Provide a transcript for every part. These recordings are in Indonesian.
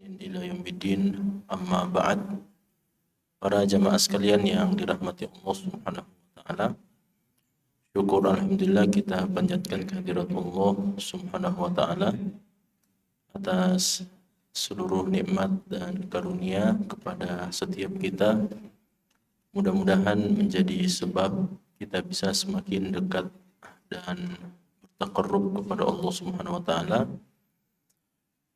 ila yaumiddin, amma ba'd. Para jamaah sekalian yang dirahmati Allah Subhanahu wa taala, syukur alhamdulillah kita panjatkan kehadirat Allah Subhanahu wa taala atas seluruh nikmat dan karunia kepada setiap kita. Mudah-mudahan menjadi sebab kita bisa semakin dekat dan bertaqarrub kepada Allah Subhanahu wa taala.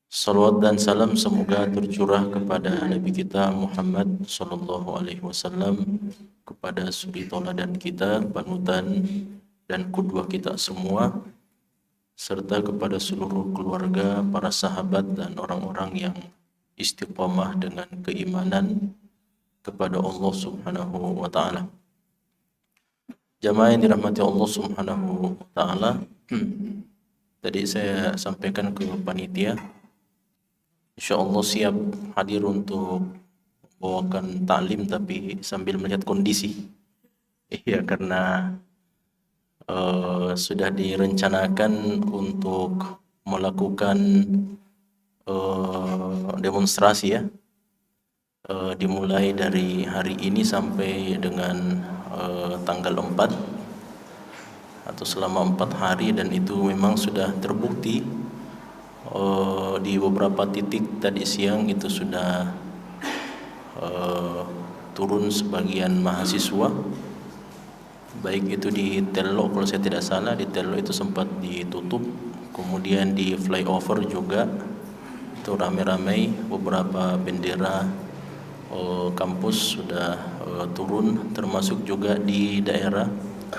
Salawat dan salam semoga tercurah kepada Nabi kita Muhammad sallallahu alaihi wasallam, kepada suri tauladan kita, panutan dan qudwah kita semua, serta kepada seluruh keluarga, para sahabat dan orang-orang yang istiqamah dengan keimanan kepada Allah Subhanahu wa taala. Jamaah yang dirahmati Allah Subhanahu wa taala, tadi saya sampaikan ke panitia, InsyaAllah siap hadir untuk membawakan taklim tapi sambil melihat kondisi. Iya, karena sudah direncanakan untuk melakukan demonstrasi ya, dimulai dari hari ini sampai dengan tanggal 4 atau selama 4 hari, dan itu memang sudah terbukti. Di beberapa titik tadi siang itu sudah turun sebagian mahasiswa, baik itu di Tello, kalau saya tidak salah di Tello itu sempat ditutup, kemudian di flyover juga itu ramai-ramai, beberapa bendera kampus sudah turun, termasuk juga di daerah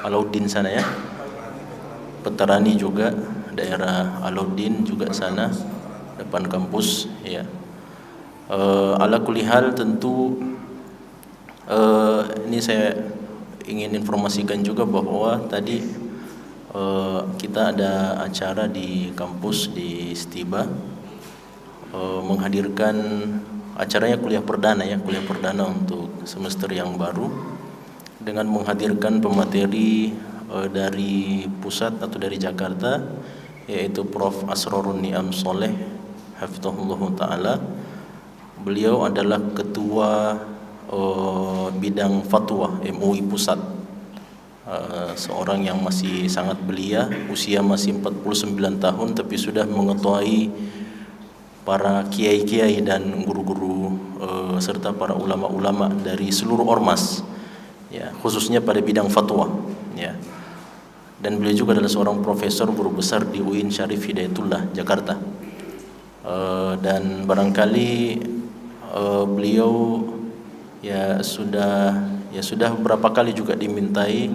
Alauddin sana ya, Petarani juga, daerah Alauddin juga sana depan kampus ya. Ala kulli hal tentu ini saya ingin informasikan juga bahwa tadi kita ada acara di kampus di Stiba, menghadirkan acaranya kuliah perdana untuk semester yang baru, dengan menghadirkan pemateri dari pusat atau dari Jakarta, yaitu Prof. Asrorun Ni'am Soleh hafizahullah ta'ala. Beliau adalah ketua bidang fatwa MUI Pusat, seorang yang masih sangat belia, usia masih 49 tahun, tapi sudah mengetahui para kiai-kiai dan guru-guru serta para ulama-ulama dari seluruh ormas ya, khususnya pada bidang fatwa ya. Dan beliau juga adalah seorang profesor guru besar di UIN Syarif Hidayatullah Jakarta. Dan barangkali beliau sudah beberapa kali juga dimintai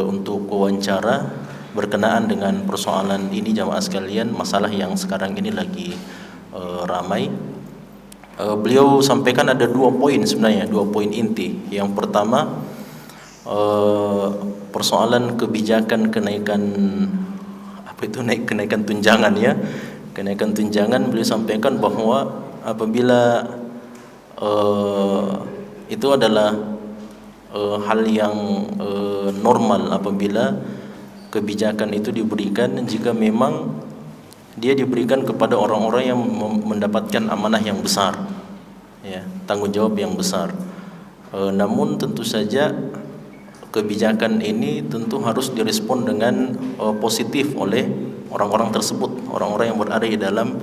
untuk wawancara berkenaan dengan persoalan ini, jamaah sekalian, masalah yang sekarang ini lagi ramai. Beliau sampaikan ada 2 poin sebenarnya, 2 poin inti. Yang pertama, persoalan kebijakan kenaikan tunjangan ya. Kenaikan tunjangan, beliau sampaikan bahwa apabila itu adalah hal yang normal apabila kebijakan itu diberikan jika memang dia diberikan kepada orang-orang yang mendapatkan amanah yang besar ya, tanggung jawab yang besar. Namun tentu saja kebijakan ini tentu harus direspon dengan positif oleh orang-orang tersebut, orang-orang yang berada di dalam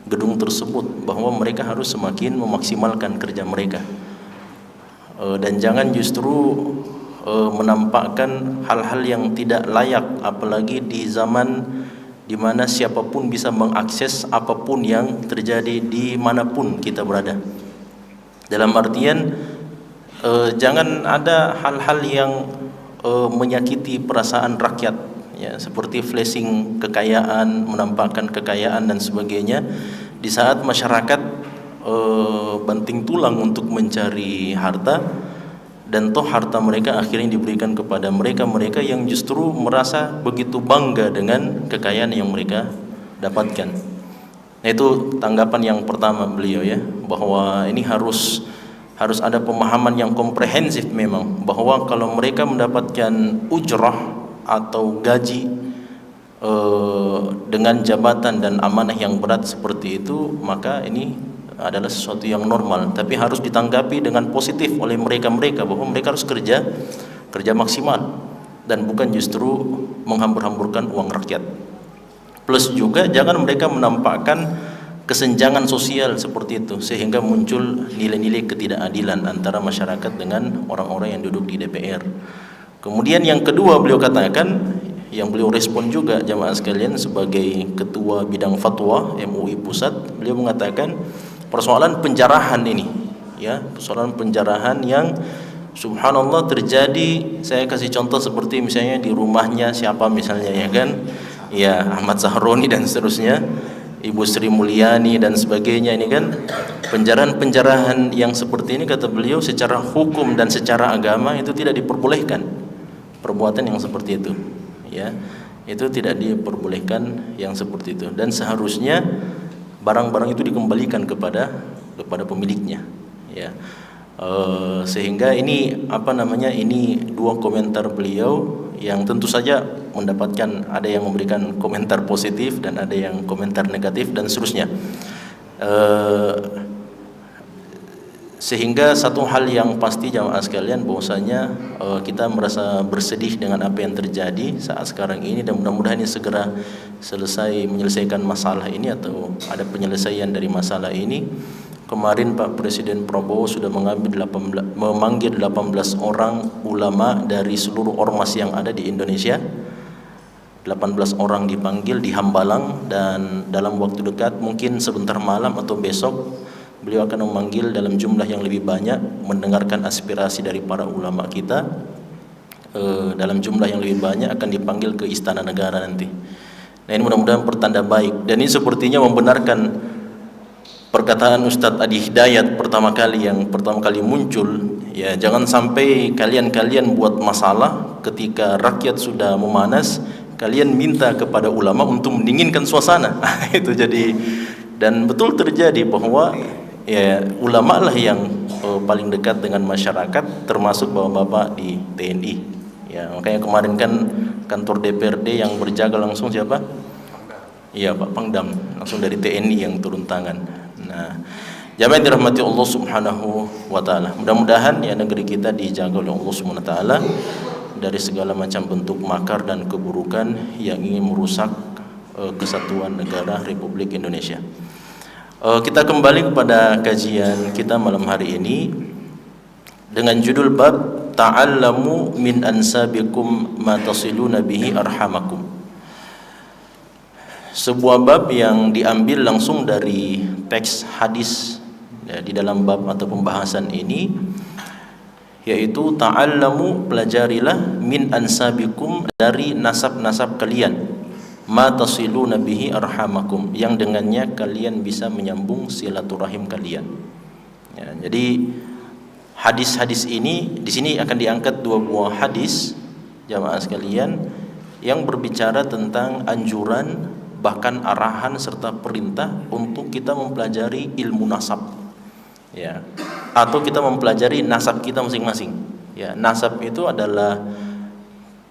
gedung tersebut, bahwa mereka harus semakin memaksimalkan kerja mereka, dan jangan justru menampakkan hal-hal yang tidak layak, apalagi di zaman di mana siapapun bisa mengakses apapun yang terjadi di manapun kita berada. Dalam artian jangan ada hal-hal yang menyakiti perasaan rakyat ya, seperti flashing kekayaan, menampakkan kekayaan dan sebagainya, di saat masyarakat banting tulang untuk mencari harta, dan toh harta mereka akhirnya diberikan kepada mereka yang justru merasa begitu bangga dengan kekayaan yang mereka dapatkan. Nah, itu tanggapan yang pertama beliau ya, bahwa ini harus ada pemahaman yang komprehensif memang, bahwa kalau mereka mendapatkan ujrah atau gaji dengan jabatan dan amanah yang berat seperti itu, maka ini adalah sesuatu yang normal, tapi harus ditanggapi dengan positif oleh mereka-mereka, bahwa mereka harus kerja maksimal dan bukan justru menghambur-hamburkan uang rakyat. Plus juga jangan mereka menampakkan kesenjangan sosial seperti itu sehingga muncul nilai-nilai ketidakadilan antara masyarakat dengan orang-orang yang duduk di DPR. Kemudian yang kedua beliau katakan, yang beliau respon juga jamaah sekalian sebagai ketua bidang fatwa MUI Pusat, beliau mengatakan persoalan penjarahan ini, ya, persoalan penjarahan yang subhanallah terjadi. Saya kasih contoh seperti misalnya di rumahnya siapa misalnya, ya kan, ya Ahmad Sahroni dan seterusnya, Ibu Sri Mulyani dan sebagainya, ini kan penjarahan yang seperti ini, kata beliau, secara hukum dan secara agama itu tidak diperbolehkan perbuatan yang seperti itu, ya, itu tidak diperbolehkan yang seperti itu, dan seharusnya barang-barang itu dikembalikan kepada pemiliknya, ya. Sehingga ini ini dua komentar beliau yang tentu saja mendapatkan, ada yang memberikan komentar positif dan ada yang komentar negatif dan seterusnya. Sehingga satu hal yang pasti jamaah sekalian, bahwasanya kita merasa bersedih dengan apa yang terjadi saat sekarang ini, dan mudah-mudahan ini segera menyelesaikan masalah ini atau ada penyelesaian dari masalah ini. Kemarin Pak Presiden Prabowo sudah memanggil 18 orang ulama dari seluruh ormas yang ada di Indonesia. 18 orang dipanggil di Hambalang, dan dalam waktu dekat mungkin sebentar malam atau besok beliau akan memanggil dalam jumlah yang lebih banyak, mendengarkan aspirasi dari para ulama kita. Dalam jumlah yang lebih banyak akan dipanggil ke Istana Negara nanti. Nah, ini mudah-mudahan pertanda baik, dan ini sepertinya membenarkan perkataan Ustadz Adi Hidayat pertama kali muncul, ya, jangan sampai kalian buat masalah ketika rakyat sudah memanas, kalian minta kepada ulama untuk mendinginkan suasana. Itu jadi, dan betul terjadi bahwa ya ulama lah yang paling dekat dengan masyarakat, termasuk bapak-bapak di TNI, ya. Makanya kemarin kan kantor DPRD yang berjaga langsung siapa? Iya, Pak Pangdam, langsung dari TNI yang turun tangan. Nah, jamaah dirahmati Allah Subhanahu wa taala. Mudah-mudahan ya negeri kita dijaga oleh Allah Subhanahu wa taala dari segala macam bentuk makar dan keburukan yang ingin merusak kesatuan negara Republik Indonesia. Kita kembali kepada kajian kita malam hari ini dengan judul bab ta'allamu min ansabikum ma tasiluna bihi arhamakum. Sebuah bab yang diambil langsung dari teks hadis, ya, di dalam bab atau pembahasan ini, yaitu ta'allamu, pelajarilah, min ansabikum, dari nasab-nasab kalian, ma tasiluna bihi arhamakum, yang dengannya kalian bisa menyambung silaturahim kalian. Ya, jadi hadis-hadis ini di sini akan diangkat dua buah hadis jamaah sekalian yang berbicara tentang anjuran, bahkan arahan serta perintah untuk kita mempelajari ilmu nasab, ya, atau kita mempelajari nasab kita masing-masing. Ya, nasab itu adalah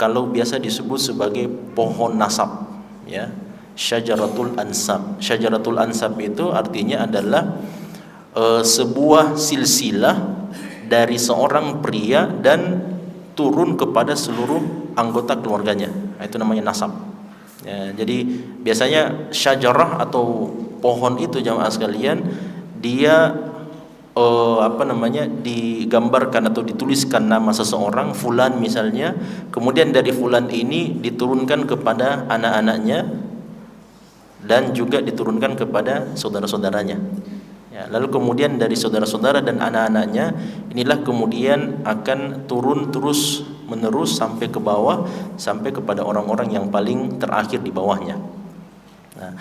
kalau biasa disebut sebagai pohon nasab, ya, syajaratul ansab. Syajaratul ansab itu artinya adalah sebuah silsilah dari seorang pria dan turun kepada seluruh anggota keluarganya. Itu namanya nasab. Ya, jadi biasanya syajarah atau pohon itu jamaah sekalian, dia digambarkan atau dituliskan nama seseorang, fulan misalnya, kemudian dari fulan ini diturunkan kepada anak-anaknya dan juga diturunkan kepada saudara-saudaranya. Ya, lalu kemudian dari saudara-saudara dan anak-anaknya inilah kemudian akan turun terus menerus sampai ke bawah, sampai kepada orang-orang yang paling terakhir di bawahnya. Nah,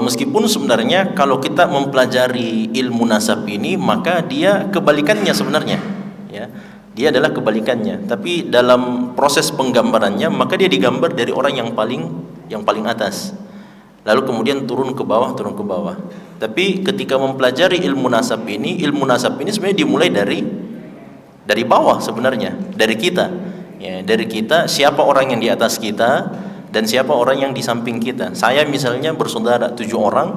meskipun sebenarnya kalau kita mempelajari ilmu nasab ini, maka dia kebalikannya sebenarnya, ya, dia adalah kebalikannya. Tapi dalam proses penggambarannya, maka dia digambar dari orang yang paling atas, lalu kemudian turun ke bawah. Tapi ketika mempelajari ilmu nasab ini sebenarnya dimulai dari bawah sebenarnya, dari kita, ya, dari kita, siapa orang yang di atas kita, dan siapa orang yang di samping kita. Saya misalnya bersaudara 7 orang,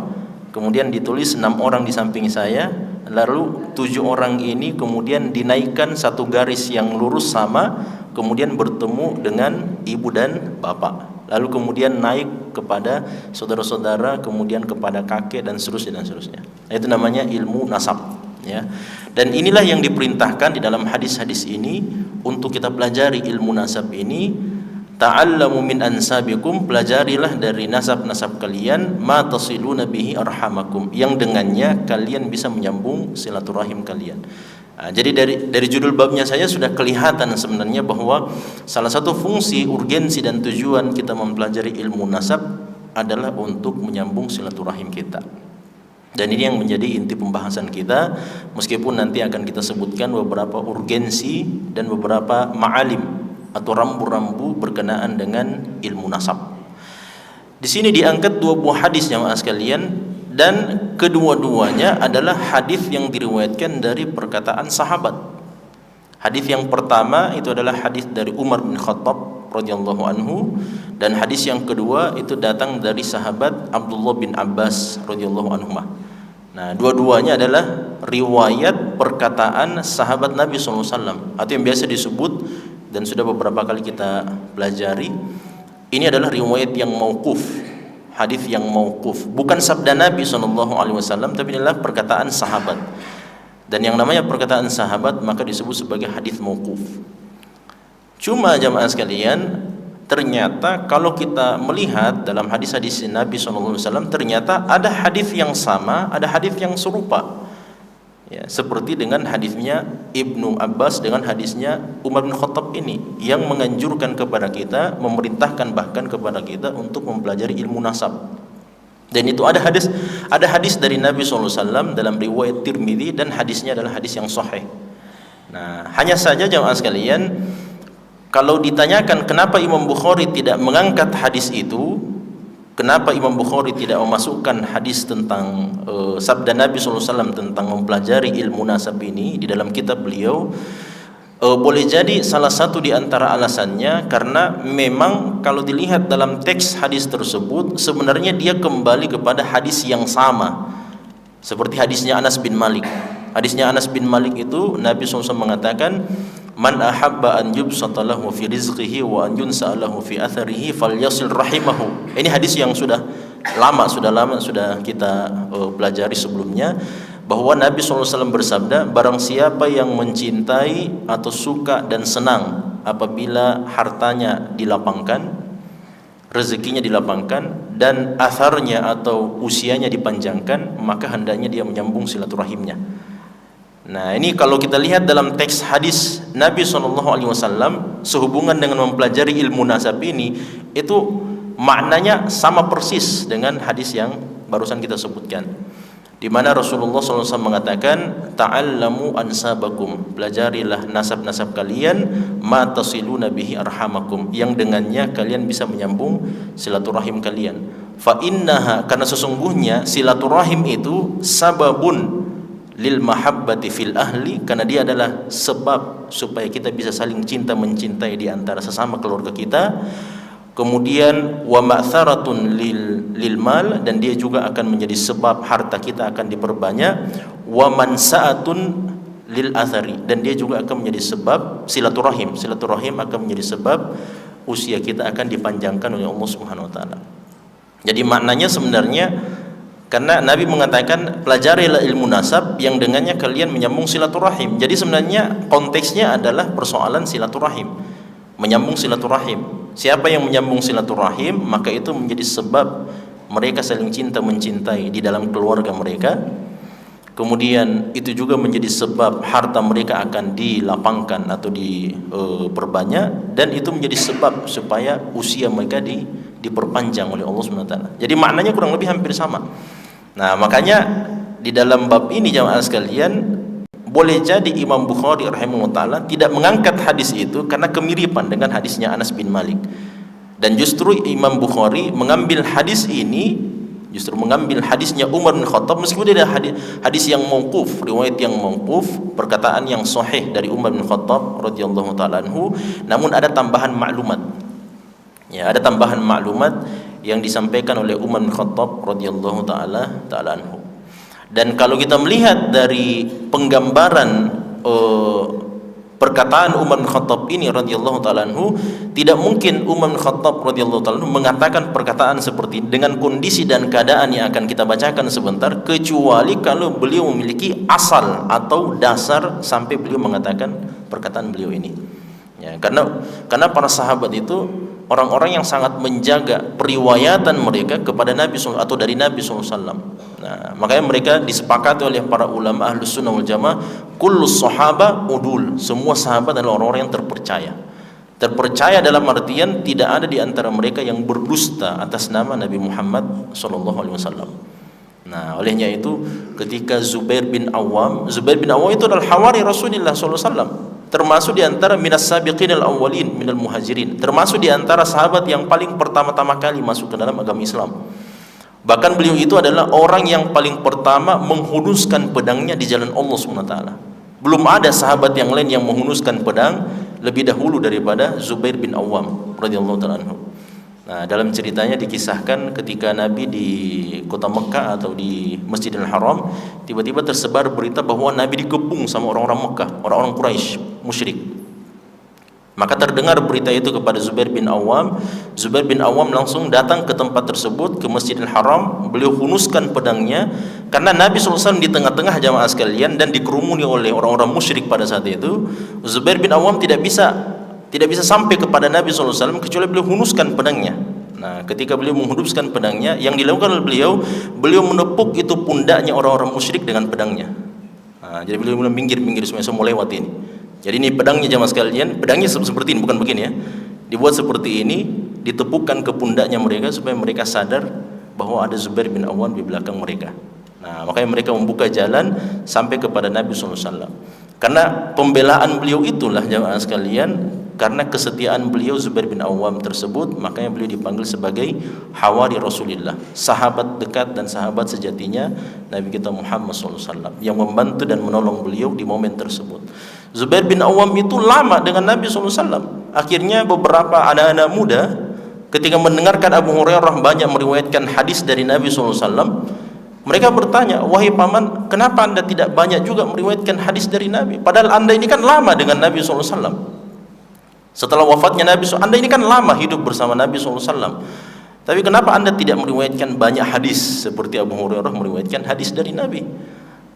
kemudian ditulis 6 orang di samping saya, lalu 7 orang ini kemudian dinaikkan satu garis yang lurus sama, kemudian bertemu dengan ibu dan bapak, lalu kemudian naik kepada saudara-saudara, kemudian kepada kakek dan seterusnya. Itu namanya ilmu nasab, ya. Dan inilah yang diperintahkan di dalam hadis-hadis ini untuk kita pelajari ilmu nasab ini. Ta'allamu min ansabikum, pelajarilah dari nasab-nasab kalian, ma tasiluna bihi arhamakum, yang dengannya kalian bisa menyambung silaturahim kalian. Jadi dari judul babnya saya sudah kelihatan sebenarnya bahwa salah satu fungsi, urgensi dan tujuan kita mempelajari ilmu nasab adalah untuk menyambung silaturahim kita. Dan ini yang menjadi inti pembahasan kita, meskipun nanti akan kita sebutkan beberapa urgensi dan beberapa ma'alim atau rambu-rambu berkenaan dengan ilmu nasab. Di sini diangkat 2 buah hadis jemaah sekalian, dan kedua-duanya adalah hadis yang diriwayatkan dari perkataan sahabat. Hadis yang pertama itu adalah hadis dari Umar bin Khattab radhiyallahu anhu, dan hadis yang kedua itu datang dari sahabat Abdullah bin Abbas radhiyallahu anhu. Nah, dua-duanya adalah riwayat perkataan sahabat Nabi SAW, atau yang biasa disebut dan sudah beberapa kali kita pelajari, ini adalah riwayat yang mauquf, hadis yang mauquf, bukan sabda Nabi SAW, tapi adalah perkataan sahabat. Dan yang namanya perkataan sahabat maka disebut sebagai hadis mauquf. Cuma jamaah sekalian, ternyata kalau kita melihat dalam hadis-hadis Nabi SAW, ternyata ada hadis yang sama, ada hadis yang serupa. Ya, seperti dengan hadisnya Ibnu Abbas dengan hadisnya Umar bin Khattab ini, yang menganjurkan kepada kita, memerintahkan bahkan kepada kita untuk mempelajari ilmu nasab. Dan itu ada hadis dari Nabi SAW dalam riwayat Tirmidzi, dan hadisnya adalah hadis yang sahih. Nah, hanya saja jemaah sekalian, kalau ditanyakan kenapa Imam Bukhari tidak mengangkat hadis itu, kenapa Imam Bukhari tidak memasukkan hadis tentang sabda Nabi SAW tentang mempelajari ilmu nasab ini di dalam kitab beliau, boleh jadi salah satu di antara alasannya karena memang kalau dilihat dalam teks hadis tersebut sebenarnya dia kembali kepada hadis yang sama, seperti hadisnya Anas bin Malik. Hadisnya Anas bin Malik itu Nabi SAW mengatakan, man ahabba an yubsata lahu fi rizqihi wa an yunsa lahu fi atharihi falyasil rahimahu. Ini hadis yang sudah lama sudah kita pelajari sebelumnya, bahwa Nabi SAW bersabda, barang siapa yang mencintai atau suka dan senang apabila hartanya dilapangkan, rezekinya dilapangkan, dan atharnya atau usianya dipanjangkan, maka hendaknya dia menyambung silaturahimnya. Nah, ini kalau kita lihat dalam teks hadis Nabi SAW sehubungan dengan mempelajari ilmu nasab ini, itu maknanya sama persis dengan hadis yang barusan kita sebutkan, di mana Rasulullah SAW mengatakan, ta'allamu ansabakum, pelajarilah nasab-nasab kalian, ma tasiluna bihi arhamakum, yang dengannya kalian bisa menyambung silaturahim kalian. Fa innaha, karena sesungguhnya silaturahim itu sababun lil mahabbati fil ahli, karena dia adalah sebab supaya kita bisa saling cinta mencintai di antara sesama keluarga kita. Kemudian wa ma'tharatun lil mal, dan dia juga akan menjadi sebab harta kita akan diperbanyak. Wa mansa'atun lil athari, dan dia juga akan menjadi sebab silaturahim akan menjadi sebab usia kita akan dipanjangkan oleh Allah Subhanahu wa taala. Jadi maknanya sebenarnya, karena Nabi mengatakan pelajarilah ilmu nasab yang dengannya kalian menyambung silaturahim. Jadi sebenarnya konteksnya adalah persoalan silaturahim, menyambung silaturahim. Siapa yang menyambung silaturahim, maka itu menjadi sebab mereka saling cinta mencintai di dalam keluarga mereka. Kemudian itu juga menjadi sebab harta mereka akan dilapangkan atau diperbanyak, dan itu menjadi sebab supaya usia mereka diperpanjang oleh Allah Subhanahu wa taala. Jadi maknanya kurang lebih hampir sama. Nah, makanya di dalam bab ini jamaah sekalian, boleh jadi Imam Bukhari rahimahullah taala tidak mengangkat hadis itu karena kemiripan dengan hadisnya Anas bin Malik. Dan justru Imam Bukhari mengambil hadis ini, justru mengambil hadisnya Umar bin Khattab, meskipun dia ada hadis yang mauquf, riwayat yang mauquf, perkataan yang sahih dari Umar bin Khattab radhiyallahu taala anhu, namun ada tambahan maklumat. Ya, ada tambahan maklumat yang disampaikan oleh Umar bin Khattab radhiyallahu taala anhu. Dan kalau kita melihat dari penggambaran perkataan Umar bin Khattab ini radhiyallahu taala anhu, tidak mungkin Umar bin Khattab radhiyallahu taala anhu mengatakan perkataan seperti dengan kondisi dan keadaan yang akan kita bacakan sebentar, kecuali kalau beliau memiliki asal atau dasar sampai beliau mengatakan perkataan beliau ini. Ya, karena para sahabat itu orang-orang yang sangat menjaga periwayatan mereka kepada Nabi SAW atau dari Nabi SAW. Nah, makanya mereka disepakati oleh para ulama Ahlus Sunnah wal Jamaah, kullu sahaba udul, semua sahabat adalah orang-orang yang terpercaya. Terpercaya dalam artian tidak ada di antara mereka yang berdusta atas nama Nabi Muhammad SAW. Nah, olehnya itu ketika Zubair bin Awam itu adalah hawari Rasulullah SAW, termasuk di antara minas sabiqin al-awwalin minal muhajirin, termasuk di antara sahabat yang paling pertama-tama kali masuk ke dalam agama Islam. Bahkan beliau itu adalah orang yang paling pertama menghunuskan pedangnya di jalan Allah SWT. Belum ada sahabat yang lain yang menghunuskan pedang lebih dahulu daripada Zubair bin Awam radhiyallahu ta'ala anhu. Nah, dalam ceritanya dikisahkan ketika Nabi di kota Mekah atau di Masjidil Haram, tiba-tiba tersebar berita bahwa Nabi dikepung sama orang-orang Mekah, orang-orang Quraisy musyrik. Maka terdengar berita itu kepada Zubair bin Awam. Zubair bin Awam langsung datang ke tempat tersebut, ke Masjidil Haram. Beliau hunuskan pedangnya karena Nabi SAW di tengah-tengah jamaah sekalian dan dikerumuni oleh orang-orang musyrik pada saat itu. Zubair bin Awam tidak bisa sampai kepada Nabi SAW kecuali beliau hunuskan pedangnya. Nah, ketika beliau menghunuskan pedangnya, yang dilakukan oleh beliau menepuk itu pundaknya orang-orang musyrik dengan pedangnya. Nah, jadi beliau minggir semua mau lewat ini. Jadi ini pedangnya jamaah sekalian, pedangnya seperti ini, bukan begini ya. Dibuat seperti ini, ditepukkan ke pundaknya mereka supaya mereka sadar bahwa ada Zubair bin Awam di belakang mereka. Nah, makanya mereka membuka jalan sampai kepada Nabi SAW. Karena pembelaan beliau itulah jamaah sekalian, karena kesetiaan beliau Zubair bin Awam tersebut, makanya beliau dipanggil sebagai hawari Rasulullah, sahabat dekat dan sahabat sejatinya Nabi kita Muhammad SAW, yang membantu dan menolong beliau di momen tersebut. Zubair bin Awam itu lama dengan Nabi SAW. Akhirnya beberapa anak-anak muda ketika mendengarkan Abu Hurairah banyak meriwayatkan hadis dari Nabi SAW, mereka bertanya, wahai paman, kenapa anda tidak banyak juga meriwayatkan hadis dari Nabi? Padahal anda ini kan lama dengan Nabi SAW. Setelah wafatnya Nabi SAW, anda ini kan lama hidup bersama Nabi SAW. Tapi kenapa anda tidak meriwayatkan banyak hadis seperti Abu Hurairah meriwayatkan hadis dari Nabi?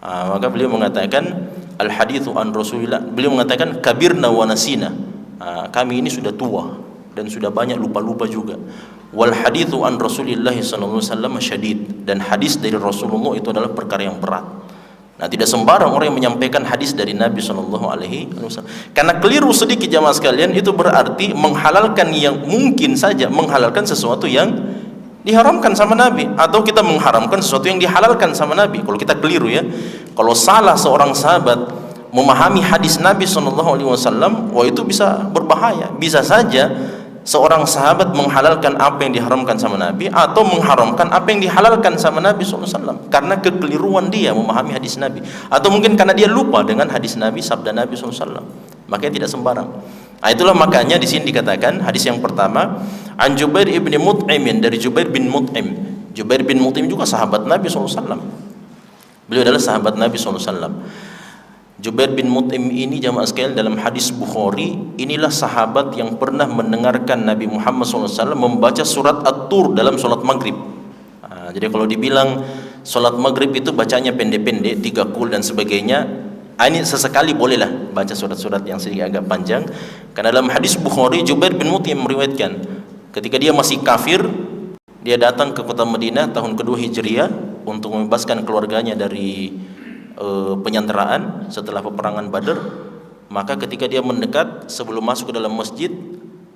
Maka beliau mengatakan, al-hadithu an Rasulillah. Beliau mengatakan, kabirna wa nasina. Kami ini sudah tua dan sudah banyak lupa-lupa juga. Wal hadithu an Rasulillah sallallahu alaihi wasallam syadid, dan hadis dari Rasulullah itu adalah perkara yang berat. Nah, tidak sembarang orang yang menyampaikan hadis dari Nabi sallallahu alaihi wasallam. Karena keliru sedikit jamaah sekalian itu berarti menghalalkan yang mungkin saja menghalalkan sesuatu yang diharamkan sama Nabi, atau kita mengharamkan sesuatu yang dihalalkan sama Nabi. Kalau kita keliru ya, kalau salah seorang sahabat memahami hadis Nabi sallallahu alaihi wasallam, wah itu bisa berbahaya. Bisa saja seorang sahabat menghalalkan apa yang diharamkan sama Nabi atau mengharamkan apa yang dihalalkan sama Nabi SAW karena kekeliruan dia memahami hadis Nabi, atau mungkin karena dia lupa dengan hadis Nabi, sabda Nabi SAW. Makanya tidak sembarang. Nah, itulah makanya di sini dikatakan hadis yang pertama an Jubair ibn Mut'im, dari Jubair bin Mut'im. Jubair bin Mut'im juga sahabat Nabi SAW. Beliau adalah sahabat Nabi SAW. Jubair bin Mut'im ini jamaah sekalian dalam hadis Bukhari, inilah sahabat yang pernah mendengarkan Nabi Muhammad SAW membaca surat At-Tur dalam solat maghrib. Jadi kalau dibilang solat maghrib itu bacanya pendek-pendek, 3 qul dan sebagainya, ini sesekali bolehlah baca surat-surat yang sedikit agak panjang. Karena dalam hadis Bukhari, Jubair bin Mut'im meriwayatkan ketika dia masih kafir, dia datang ke kota Madinah tahun kedua Hijriah untuk membebaskan keluarganya dari penyanderaan setelah peperangan Badar. Maka ketika dia mendekat sebelum masuk ke dalam masjid,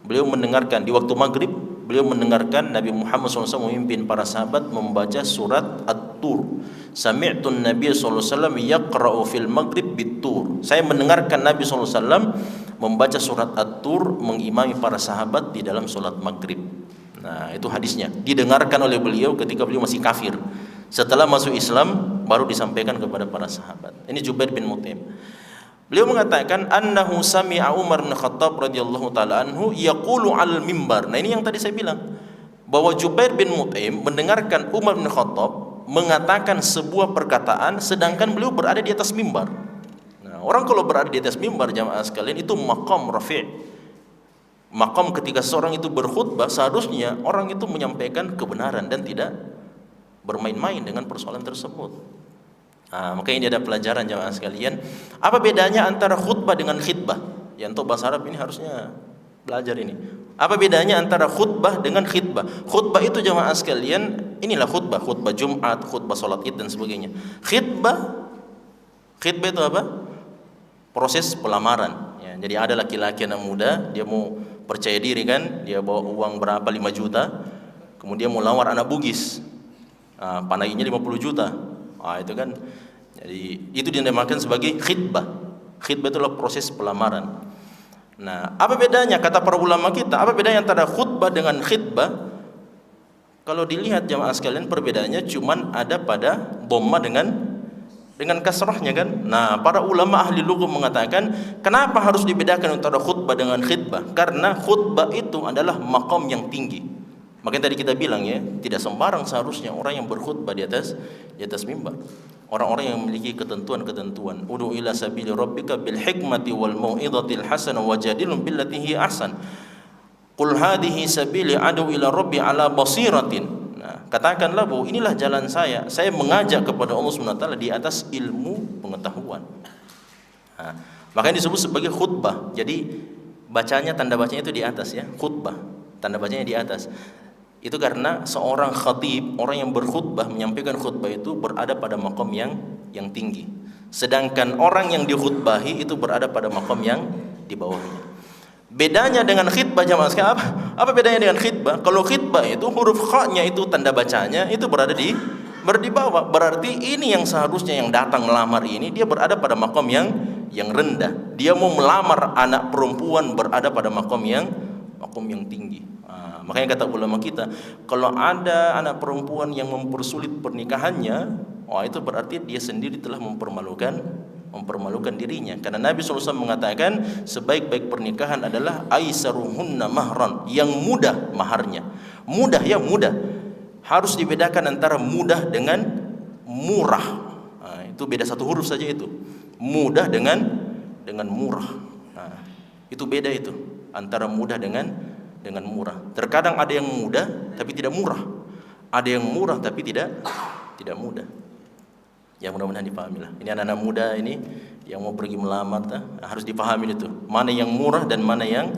beliau mendengarkan di waktu maghrib, beliau mendengarkan Nabi Muhammad SAW memimpin para sahabat membaca surat At-Tur. Sami'tun Nabi SAW yaqra'u fil maghrib bit-Tur. Saya mendengarkan Nabi SAW membaca surat At-Tur mengimami para sahabat di dalam solat maghrib. Nah, itu hadisnya didengarkan oleh beliau ketika beliau masih kafir. Setelah masuk Islam baru disampaikan kepada para sahabat. Ini Jubair bin Mut'im. Beliau mengatakan annahu sami'a Umar bin Khattab radhiyallahu taala anhu yaqulu al mimbar. Nah, ini yang tadi saya bilang, bahwa Jubair bin Mut'im mendengarkan Umar bin Khattab mengatakan sebuah perkataan sedangkan beliau berada di atas mimbar. Nah, orang kalau berada di atas mimbar, jamaah sekalian, itu maqam rafi'. Maqam ketika seorang itu berkhutbah, seharusnya orang itu menyampaikan kebenaran dan tidak bermain-main dengan persoalan tersebut. Makanya ini ada pelajaran, jamaah sekalian. Apa bedanya antara khutbah dengan khitbah? Ya, untuk bahasa Arab ini harusnya belajar ini. Apa bedanya antara khutbah dengan khitbah? Khutbah itu, jamaah sekalian, inilah khutbah, khutbah Jumat, khutbah salat Id dan sebagainya. Khitbah itu apa? Proses pelamaran. Ya, jadi ada laki-laki anak muda, dia mau percaya diri kan, dia bawa uang berapa, 5 juta, kemudian mau lawar anak Bugis, panainya 50 juta. Itu kan, jadi itu dinamakan sebagai khitbah. Khitbah itulah proses pelamaran. Nah, apa bedanya, kata para ulama kita, apa bedanya antara khutbah dengan khitbah? Kalau dilihat, jamaah sekalian, perbedaannya cuman ada pada dhamma dengan kasrahnya kan. Nah, para ulama ahli lugah mengatakan, kenapa harus dibedakan antara khutbah dengan khitbah? Karena khutbah itu adalah maqam yang tinggi. Makanya tadi kita bilang ya, tidak sembarang seharusnya orang yang berkhutbah di atas mimbar. Orang-orang yang memiliki ketentuan-ketentuan. Ud'u ila sabili rabbika bil hikmati wal mau'izatil hasanah wajadilhum billati hi ahsan. Qul hadhihi sabili ad'u ila rabbi ala basiratin. Nah, katakanlah bahwa inilah jalan saya mengajak kepada Allah Subhanahu wa taala di atas ilmu pengetahuan. Nah, makanya disebut sebagai khutbah. Jadi bacanya, tanda bacanya itu di atas ya, khutbah. Tanda bacanya di atas. Itu karena seorang khatib, orang yang berkhutbah, menyampaikan khutbah itu berada pada maqam yang tinggi. Sedangkan orang yang dikhutbahi itu berada pada maqam yang di bawahnya. Bedanya dengan khitbah, jamaah sekalian, apa bedanya dengan khitbah? Kalau khitbah itu huruf kha-nya itu tanda bacanya itu berada di bawah. Berarti ini yang seharusnya yang datang melamar ini dia berada pada maqam yang rendah. Dia mau melamar anak perempuan berada pada maqam yang tinggi. Makanya kata ulama kita, kalau ada anak perempuan yang mempersulit pernikahannya, itu berarti dia sendiri telah mempermalukan dirinya. Karena Nabi SAW mengatakan sebaik-baik pernikahan adalah aisaruhunna mahran, yang mudah maharnya. Mudah ya, mudah. Harus dibedakan antara mudah dengan murah. Itu beda satu huruf saja itu. Mudah dengan murah. Itu beda itu antara mudah dengan murah. Terkadang ada yang mudah tapi tidak murah, ada yang murah tapi tidak mudah. Ya, mudah-mudahan dipahami lah. Ini anak-anak muda ini yang mau pergi melamar, harus dipahami itu mana yang murah dan mana yang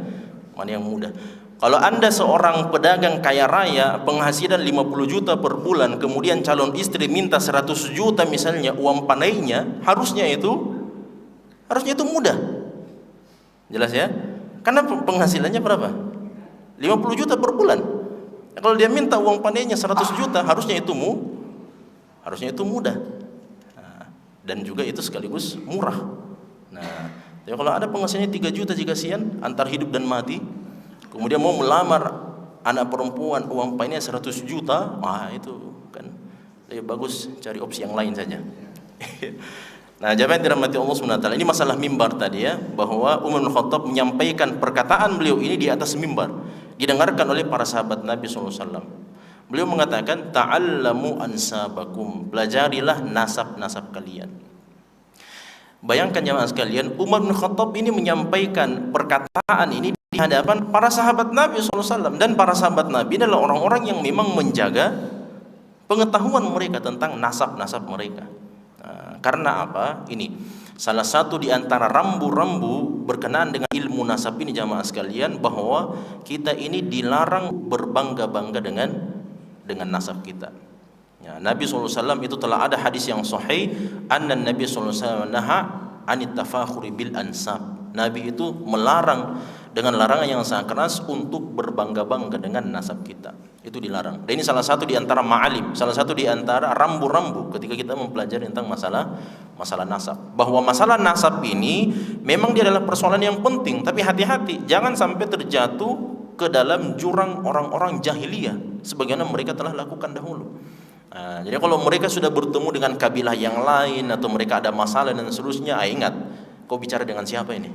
mudah. Kalau Anda seorang pedagang kaya raya, penghasilan 50 juta per bulan, kemudian calon istri minta 100 juta misalnya uang panainya, harusnya itu mudah. Jelas ya? Karena penghasilannya berapa? 50 juta per bulan. Kalau dia minta uang panainya 100 juta, harusnya itu mudah. Dan juga itu sekaligus murah. Nah, tapi kalau ada penghasilannya 3 juta jika sian antar hidup dan mati, kemudian mau melamar anak perempuan uang panainya 100 juta, itu kan lebih bagus cari opsi yang lain saja. Nah, jamaah dirahmati Allah Subhanahu wa taala, ini masalah mimbar tadi ya, bahwa Umar bin Khattab menyampaikan perkataan beliau ini di atas mimbar, didengarkan oleh para sahabat Nabi SAW. Beliau mengatakan, ta'allamu ansabakum, pelajarilah nasab-nasab kalian. Bayangkan jamaah sekalian, Umar bin Khattab ini menyampaikan perkataan ini di hadapan para sahabat Nabi SAW, dan para sahabat Nabi adalah orang-orang yang memang menjaga pengetahuan mereka tentang nasab-nasab mereka. Karena apa? Ini salah satu di antara rambu-rambu berkenaan dengan ilmu nasab ini, jamaah sekalian, bahwa kita ini dilarang berbangga-bangga dengan nasab kita. Ya, Nabi SAW itu telah ada hadis yang sahih, anna Nabi SAW naha anit tafakhuri bil ansab. Nabi itu melarang dengan larangan yang sangat keras untuk berbangga-bangga dengan nasab kita. Itu dilarang. Dan ini salah satu di antara ma'alim, salah satu di antara rambu-rambu ketika kita mempelajari tentang masalah nasab. Bahwa masalah nasab ini memang dia adalah persoalan yang penting, tapi hati-hati jangan sampai terjatuh ke dalam jurang orang-orang jahiliyah sebagaimana mereka telah lakukan dahulu. Jadi kalau mereka sudah bertemu dengan kabilah yang lain atau mereka ada masalah dan seterusnya, ingat, kau bicara dengan siapa ini?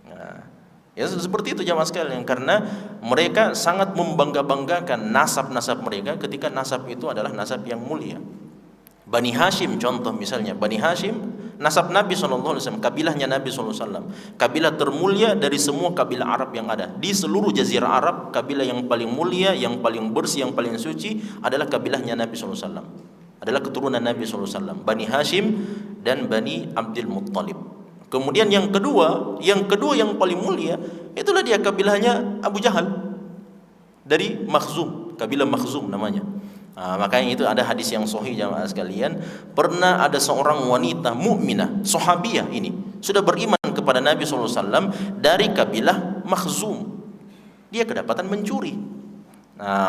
Nah, ya seperti itu jamaah sekalian, karena mereka sangat membangga-banggakan nasab-nasab mereka ketika nasab itu adalah nasab yang mulia. Bani Hashim contoh misalnya, Bani Hashim nasab Nabi SAW, kabilahnya Nabi SAW, kabilah termulia dari semua kabilah Arab yang ada di seluruh jazirah Arab. Kabilah yang paling mulia, yang paling bersih, yang paling suci adalah kabilahnya Nabi SAW, adalah keturunan Nabi SAW, Bani Hashim dan Bani Abdul Muttalib. Kemudian yang kedua yang paling mulia itulah dia kabilahnya Abu Jahal dari Makhzum, kabilah Makhzum namanya. Makanya itu ada hadis yang sahih jamaah sekalian, pernah ada seorang wanita mukminah, sahabiyah, ini sudah beriman kepada Nabi SAW dari kabilah Makhzum. Dia kedapatan mencuri.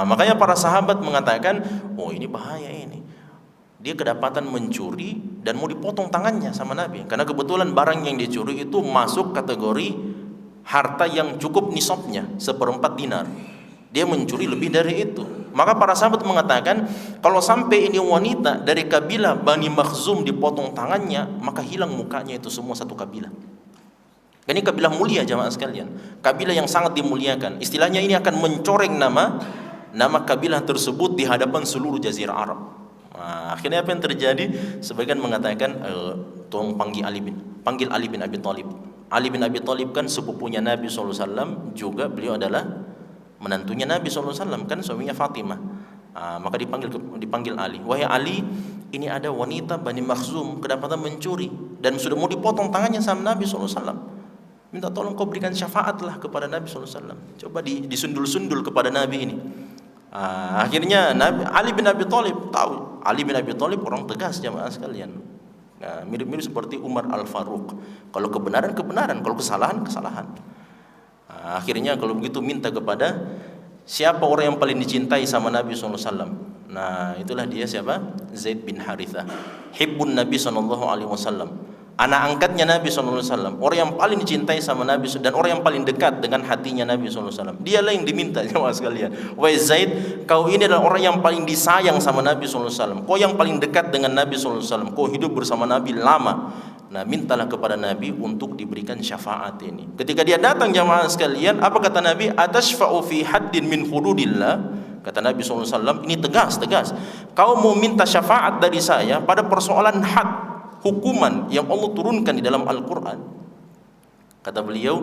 Makanya para sahabat mengatakan, oh ini bahaya ini. Dia kedapatan mencuri dan mau dipotong tangannya sama Nabi, karena kebetulan barang yang dicuri itu masuk kategori harta yang cukup nisabnya 1/4 dinar. Dia mencuri lebih dari itu. Maka para sahabat mengatakan, kalau sampai ini wanita dari kabilah Bani Makhzum dipotong tangannya, maka hilang mukanya itu semua satu kabilah. Ini kabilah mulia jamaah sekalian, kabilah yang sangat dimuliakan. Istilahnya ini akan mencoreng nama kabilah tersebut di hadapan seluruh jazirah Arab. Akhirnya apa yang terjadi? Sebagian mengatakan, tolong panggil Ali bin Abi Thalib. Ali bin Abi Thalib kan sepupunya Nabi SAW, juga beliau adalah menantunya Nabi SAW, kan suaminya Fatimah. Maka dipanggil Ali. Wahai Ali, ini ada wanita Bani Makhzum kedapatan mencuri dan sudah mau dipotong tangannya sama Nabi SAW. Minta tolong kau berikan syafaatlah kepada Nabi SAW. Coba disundul-sundul kepada Nabi ini. Akhirnya Ali bin Abi Thalib tahu. Ali bin Abi Thalib orang tegas jamaah sekalian. Mirip-mirip seperti Umar Al-Faruq. Kalau kebenaran, kalau kesalahan. Akhirnya kalau begitu minta kepada siapa orang yang paling dicintai sama Nabi SAW. Itulah dia siapa? Zaid bin Harithah, hibbun Nabi SAW, anak angkatnya Nabi SAW, orang yang paling dicintai sama Nabi dan orang yang paling dekat dengan hatinya Nabi SAW. Dialah yang diminta jemaah sekalian. Wahai Zaid, kau ini adalah orang yang paling disayang sama Nabi SAW, kau yang paling dekat dengan Nabi SAW, kau hidup bersama Nabi lama. Mintalah kepada Nabi untuk diberikan syafaat ini. Ketika dia datang jamaah sekalian, apa kata Nabi? Atashfa'u fi haddin min hududillah. Kata Nabi SAW, ini tegas. Kau mau minta syafaat dari saya pada persoalan had, hukuman yang Allah turunkan di dalam Al-Quran. Kata beliau,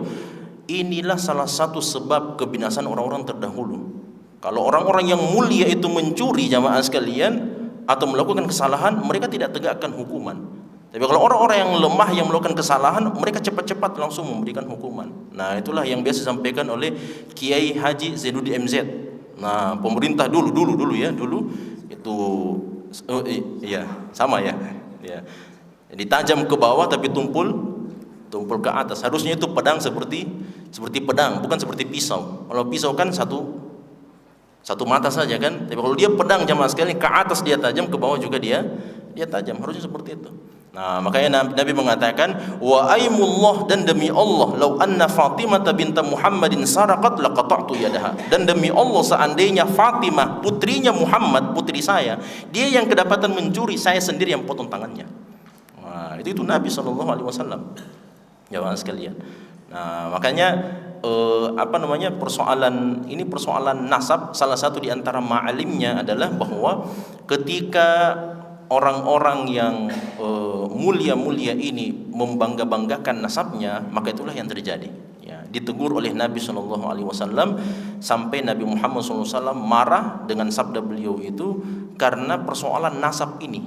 inilah salah satu sebab kebinasan orang-orang terdahulu. Kalau orang-orang yang mulia itu mencuri jamaah sekalian atau melakukan kesalahan, mereka tidak tegakkan hukuman. Tapi kalau orang-orang yang lemah yang melakukan kesalahan, mereka cepat-cepat langsung memberikan hukuman. Itulah yang biasa disampaikan oleh Kiai Haji Zainuddin MZ. Pemerintah dulu itu sama ya. Ditajam ke bawah tapi tumpul ke atas. Harusnya itu pedang seperti pedang, bukan seperti pisau. Kalau pisau kan satu mata saja kan. Tapi kalau dia pedang jamaah sekalian, ke atas dia tajam, ke bawah juga dia tajam. Harusnya seperti itu. Makanya Nabi mengatakan, wa aimullah, dan demi Allah, lau anna Fatimah binta Muhammadin saraqat laqata'tu yadaha, dan demi Allah seandainya Fatimah putrinya Muhammad, putri saya, dia yang kedapatan mencuri, saya sendiri yang potong tangannya. Itu Nabi SAW jamaah sekalian. Makanya persoalan nasab, salah satu di antara ma'alimnya adalah bahwa ketika orang-orang yang mulia-mulia ini membangga-banggakan nasabnya, maka itulah yang terjadi. Ditegur oleh Nabi SAW sampai Nabi Muhammad SAW marah dengan sabda beliau itu karena persoalan nasab ini.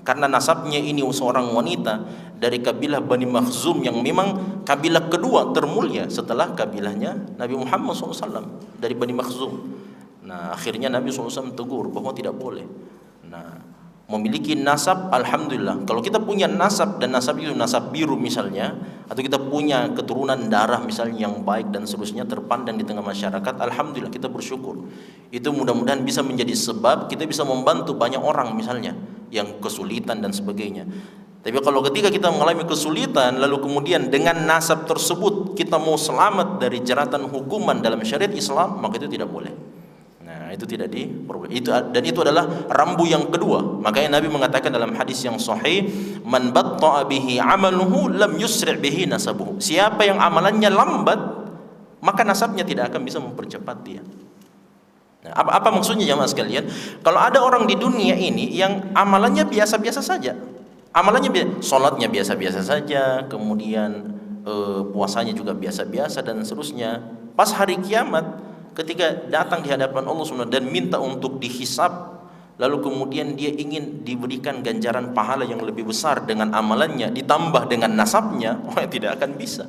Karena nasabnya ini seorang wanita dari kabilah Bani Makhzum yang memang kabilah kedua termulia setelah kabilahnya Nabi Muhammad SAW dari Bani Makhzum. Akhirnya Nabi SAW tegur bahwa tidak boleh. Memiliki nasab, alhamdulillah. Kalau kita punya nasab dan nasab itu nasab biru misalnya, atau kita punya keturunan darah misalnya yang baik dan seterusnya terpandang di tengah masyarakat, alhamdulillah kita bersyukur. Itu mudah-mudahan bisa menjadi sebab kita bisa membantu banyak orang misalnya yang kesulitan dan sebagainya. Tapi kalau ketika kita mengalami kesulitan lalu kemudian dengan nasab tersebut kita mau selamat dari jeratan hukuman dalam syariat Islam, maka itu tidak boleh. itu tidak diperbolehkan. Itu adalah rambu yang kedua. Makanya Nabi mengatakan dalam hadis yang sahih, man batta'a bihi 'amaluhu lam yusri' bihi nasabuhu. Siapa yang amalannya lambat, maka nasabnya tidak akan bisa mempercepat dia. Nah, apa maksudnya jamaah sekalian? Kalau ada orang di dunia ini yang amalannya biasa-biasa saja, salatnya biasa-biasa saja, kemudian puasanya juga biasa-biasa dan seterusnya, pas hari kiamat ketika datang di hadapan Allah SWT dan minta untuk dihisab, lalu kemudian dia ingin diberikan ganjaran pahala yang lebih besar dengan amalannya ditambah dengan nasabnya, tidak akan bisa.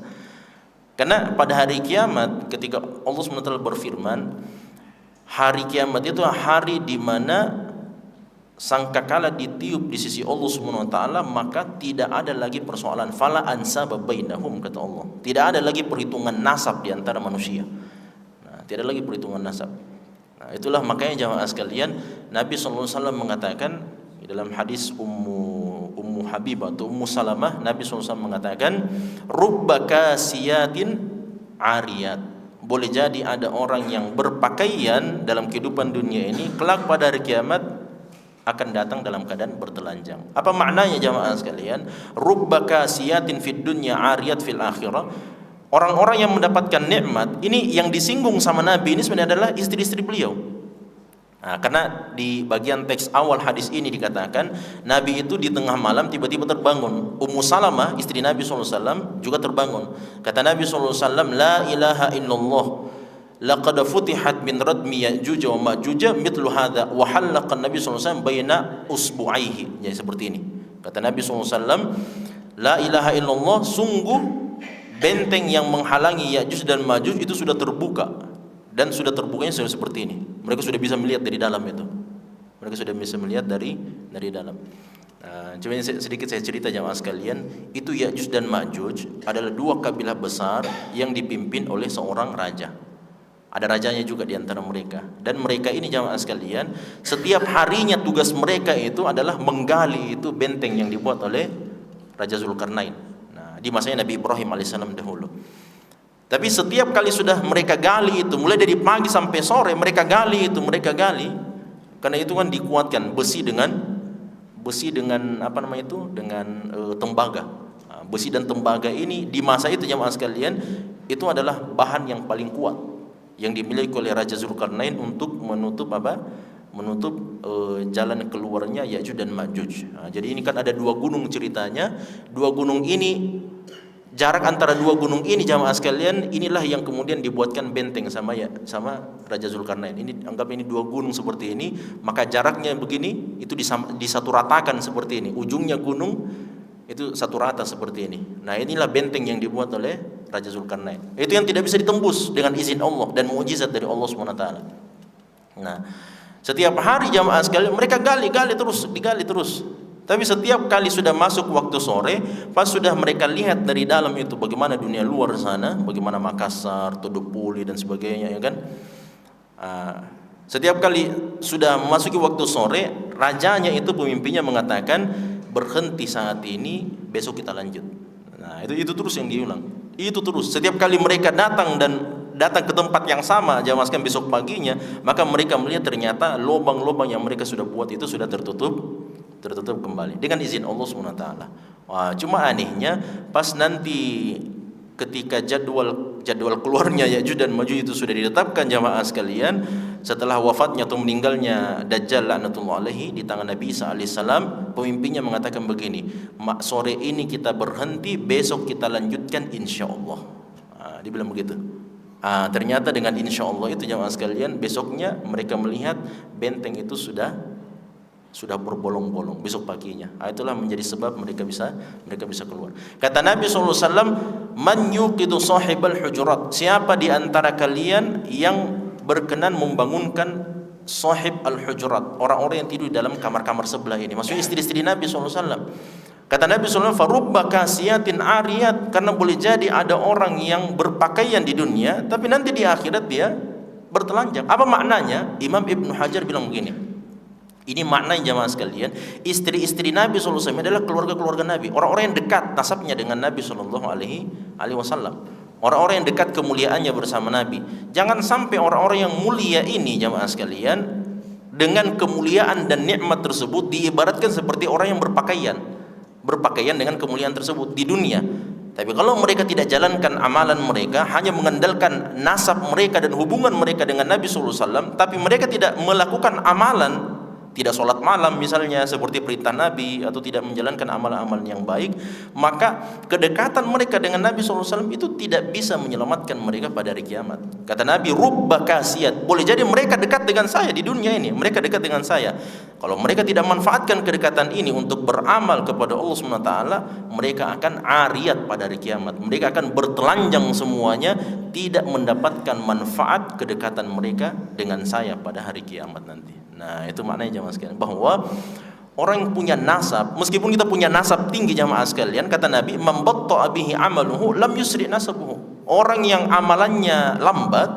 Karena pada hari kiamat ketika Allah SWT berfirman, hari kiamat itu hari di mana sangkakala ditiup di sisi Allah Subhanahu wa taala, maka tidak ada lagi persoalan fala ansaba bainahum, kata Allah. Tidak ada lagi perhitungan nasab di antara manusia. Nah, tidak ada lagi perhitungan nasab. Nah, itulah makanya jamaah sekalian, Nabi sallallahu alaihi wasallam mengatakan di dalam hadis Ummu Habibah atau Ummu Salamah, Nabi sallallahu alaihi wasallam mengatakan, rubba kasiyatin ariyat. Boleh jadi ada orang yang berpakaian dalam kehidupan dunia ini, kelak pada hari kiamat akan datang dalam keadaan bertelanjang. Apa maknanya jamaah sekalian? Rubba kasiyatin fid dunya ariyat fil akhirah. Orang-orang yang mendapatkan nikmat ini, yang disinggung sama Nabi ini sebenarnya adalah istri-istri beliau. Nah, karena di bagian teks awal hadis ini dikatakan Nabi itu di tengah malam tiba-tiba terbangun. Ummu Salamah istri Nabi SAW juga terbangun. Kata Nabi SAW, la ilaha illallah, laqad futihat min radmi Ya'juj wa Ma'juj mithlu hadza wa halaqa Nabi sallallahu alaihi wasallam baina usbu'aihi. Ya, seperti ini. Kata Nabi sallallahu alaihi wasallam, la ilaha illallah, sungguh benteng yang menghalangi Ya'juj dan Ma'juj itu sudah terbuka, dan sudah terbukanya sudah seperti ini. Mereka sudah bisa melihat dari dalam itu. Mereka sudah bisa melihat dari dalam. Coba sedikit saya cerita jamaah sekalian, itu Ya'juj dan Ma'juj adalah dua kabilah besar yang dipimpin oleh seorang raja. Ada rajanya juga di antara mereka. Dan mereka ini jamaah sekalian, setiap harinya tugas mereka itu adalah menggali itu benteng yang dibuat oleh Raja Zulkarnain. Nah, di masanya Nabi Ibrahim alaihissalam dahulu. Tapi setiap kali sudah mereka gali itu, mulai dari pagi sampai sore mereka gali. Karena itu kan dikuatkan besi dengan apa namanya itu? Dengan tembaga. Nah, besi dan tembaga ini di masa itu jamaah sekalian, itu adalah bahan yang paling kuat yang dimiliki oleh Raja Zulkarnain untuk menutup jalan keluarnya Ya'juj dan Ma'juj. Nah, jadi ini kan ada dua gunung ceritanya. Dua gunung ini, jarak antara dua gunung ini jamaah sekalian, inilah yang kemudian dibuatkan benteng sama Raja Zulkarnain. Ini anggap ini dua gunung seperti ini, maka jaraknya begini itu disatu ratakan seperti ini. Ujungnya gunung itu satu rata seperti ini. Nah, inilah benteng yang dibuat oleh Raja Zulkarnain. Itu yang tidak bisa ditembus dengan izin Allah dan mukjizat dari Allah SWT. Nah, setiap hari jamaah sekalian mereka gali terus. Tapi setiap kali sudah masuk waktu sore, pas sudah mereka lihat dari dalam itu bagaimana dunia luar sana, bagaimana Makassar, Todopuli dan sebagainya, ya kan? Setiap kali sudah memasuki waktu sore, rajanya itu, pemimpinnya mengatakan, berhenti saat ini, besok kita lanjut. Nah, itu terus yang diulang. Itu terus. Setiap kali mereka datang ke tempat yang sama, jamaah sekalian, besok paginya, maka mereka melihat ternyata lubang-lubang yang mereka sudah buat itu sudah tertutup kembali dengan izin Allah SWT. Wah, cuma anehnya pas nanti ketika jadwal keluarnya Ya'juj dan Ma'juj itu sudah ditetapkan jamaah sekalian, setelah wafatnya atau meninggalnya Dajjal laknatullah alaihi di tangan Nabi Isa alaihissalam, pemimpinnya mengatakan begini, sore ini kita berhenti, besok kita lanjutkan insyaallah. Dia bilang begitu. Ternyata dengan insyaallah itu jamaah sekalian, besoknya mereka melihat benteng itu sudah berbolong-bolong besok paginya. Itulah menjadi sebab mereka bisa keluar. Kata Nabi SAW, man yuqidu sahibal hujurat, siapa di antara kalian yang berkenan membangunkan sahib al-hujurat, orang-orang yang tidur di dalam kamar-kamar sebelah ini, maksudnya istri-istri Nabi SAW. Kata Nabi SAW, farubba kasiyatin ariyat, karena boleh jadi ada orang yang berpakaian di dunia tapi nanti di akhirat dia bertelanjang. Apa maknanya? Imam Ibnu Hajar bilang begini, ini maknanya jamaah sekalian, istri-istri Nabi SAW adalah keluarga-keluarga Nabi, orang-orang yang dekat nasabnya dengan Nabi SAW. orang-orang yang dekat kemuliaannya bersama Nabi. Jangan sampai orang-orang yang mulia ini jamaah sekalian dengan kemuliaan dan nikmat tersebut diibaratkan seperti orang yang berpakaian dengan kemuliaan tersebut di dunia. Tapi kalau mereka tidak jalankan amalan mereka, hanya mengandalkan nasab mereka dan hubungan mereka dengan Nabi sallallahu alaihi wasallam, tapi mereka tidak melakukan amalan, tidak sholat malam misalnya seperti perintah Nabi, atau tidak menjalankan amalan-amalan yang baik, maka kedekatan mereka dengan Nabi SAW itu tidak bisa menyelamatkan mereka pada hari kiamat. Kata Nabi, rubba kasiyat, boleh jadi mereka dekat dengan saya di dunia ini, mereka dekat dengan saya. Kalau mereka tidak manfaatkan kedekatan ini untuk beramal kepada Allah SWT, mereka akan ariyat pada hari kiamat. Mereka akan bertelanjang semuanya, tidak mendapatkan manfaat kedekatan mereka dengan saya pada hari kiamat nanti. Nah, itu maknanya jamaah sekalian, bahwa orang yang punya nasab, meskipun kita punya nasab tinggi jamaah sekalian, kata Nabi, man batta'a bihi amaluhu lam yusri nasabuhu. Orang yang amalannya lambat,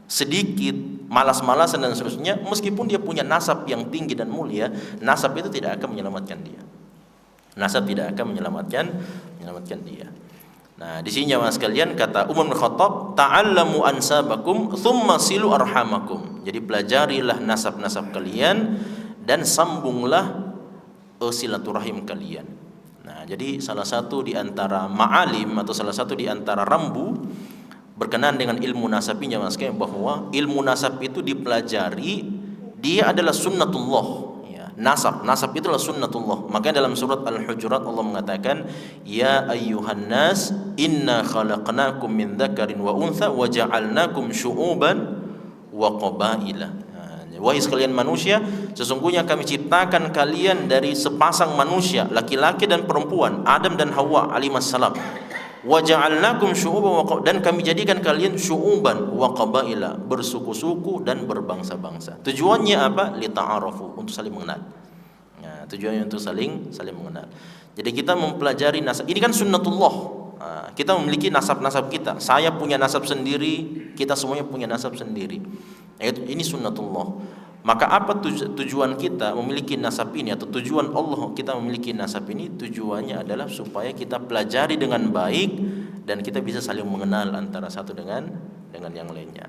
sedikit, malas-malasan dan seterusnya, meskipun dia punya nasab yang tinggi dan mulia, nasab itu tidak akan menyelamatkan dia. Nasab tidak akan menyelamatkan dia. Nah, di sini jamaah sekalian, kata Umar bin Khattab, ta'allamu ansabakum thumma silu arhamakum. Jadi pelajarilah nasab-nasab kalian dan sambunglah silaturahim kalian. Nah, jadi salah satu di antara ma'alim atau salah satu di antara rambu berkenaan dengan ilmu nasab ini jamaah sekalian, bahwa ilmu nasab itu dipelajari, dia adalah sunnatullah. Nasab itulah sunnatullah. Maka dalam surat Al-Hujurat Allah mengatakan, ya ayyuhan nas inna khalaqnakum min dzakarin wa untha wa ja'alnakum syu'uban wa qabaila. Wahai sekalian manusia, sesungguhnya kami ciptakan kalian dari sepasang manusia, laki-laki dan perempuan, Adam dan Hawa alaihissalam. Wa ja'alnakum syu'uban wa qabaila, dan kami jadikan kalian syu'uban wa qabaila, bersuku-suku dan berbangsa-bangsa. Tujuannya apa? Lita'arafu, untuk saling mengenal. Nah, tujuannya untuk saling mengenal. Jadi kita mempelajari nasab. Ini kan sunnatullah. Nah, kita memiliki nasab-nasab kita. Saya punya nasab sendiri, kita semuanya punya nasab sendiri. Ini sunnatullah. Maka apa tujuan kita memiliki nasab ini, atau tujuan Allah kita memiliki nasab ini? Tujuannya adalah supaya kita pelajari dengan baik dan kita bisa saling mengenal antara satu dengan yang lainnya.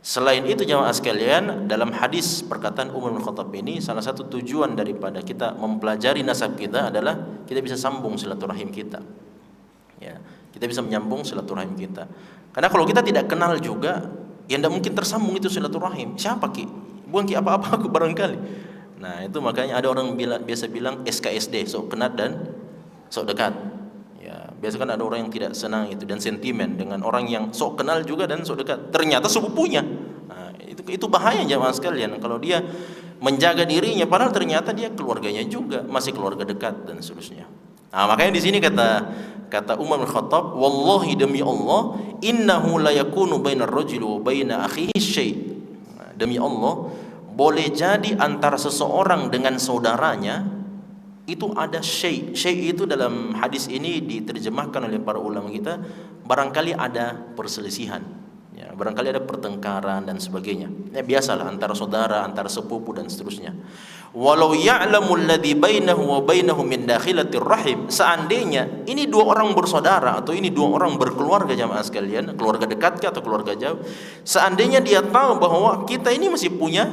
Selain itu jamaah sekalian, dalam hadis perkataan Umar bin Khattab ini, salah satu tujuan daripada kita mempelajari nasab kita adalah kita bisa sambung silaturahim kita. Ya, kita bisa menyambung silaturahim kita. Karena kalau kita tidak kenal juga, ya tidak mungkin tersambung itu silaturahim. Siapa ki? Bukan ki apa-apa aku barangkali. Nah, itu makanya ada orang biasa bilang SKSD, sok kenal dan sok dekat. Ya, biasa kan ada orang yang tidak senang itu dan sentimen dengan orang yang sok kenal juga dan sok dekat. Ternyata sepupunya. Nah, itu bahaya jamaah sekalian kalau dia menjaga dirinya padahal ternyata dia keluarganya juga, masih keluarga dekat dan seterusnya. Nah, makanya di sini kata Umar bin Khattab, wallahi demi Allah, innahu la yakunu bainar rajuli wa baina akhihi syai'. Demi Allah, boleh jadi antara seseorang dengan saudaranya itu ada syai'. Syai' itu dalam hadis ini diterjemahkan oleh para ulama kita, barangkali ada perselisihan, ya, barangkali ada pertengkaran dan sebagainya. Ya, biasalah antara saudara, antara sepupu dan seterusnya. Walau ya'lamu alladhi bainahu wa bainahu min dakhilatir rahim. Seandainya ini dua orang bersaudara atau ini dua orang berkeluarga jamaah sekalian, keluarga dekat atau keluarga jauh, seandainya dia tahu bahwa kita ini masih punya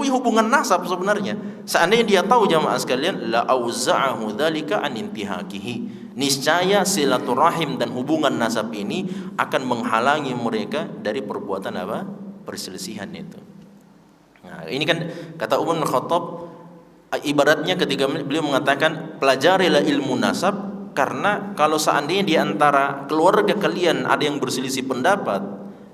hubungan nasab sebenarnya, seandainya dia tahu jamaah sekalian, la auza'ahu dzalika an intihakihi. Niscaya silaturahim dan hubungan nasab ini akan menghalangi mereka dari perbuatan apa? Perselisihan itu. Nah, ini kan kata Umar bin Khattab, ibaratnya ketika beliau mengatakan pelajarilah ilmu nasab, karena kalau seandainya di antara keluarga kalian ada yang berselisih pendapat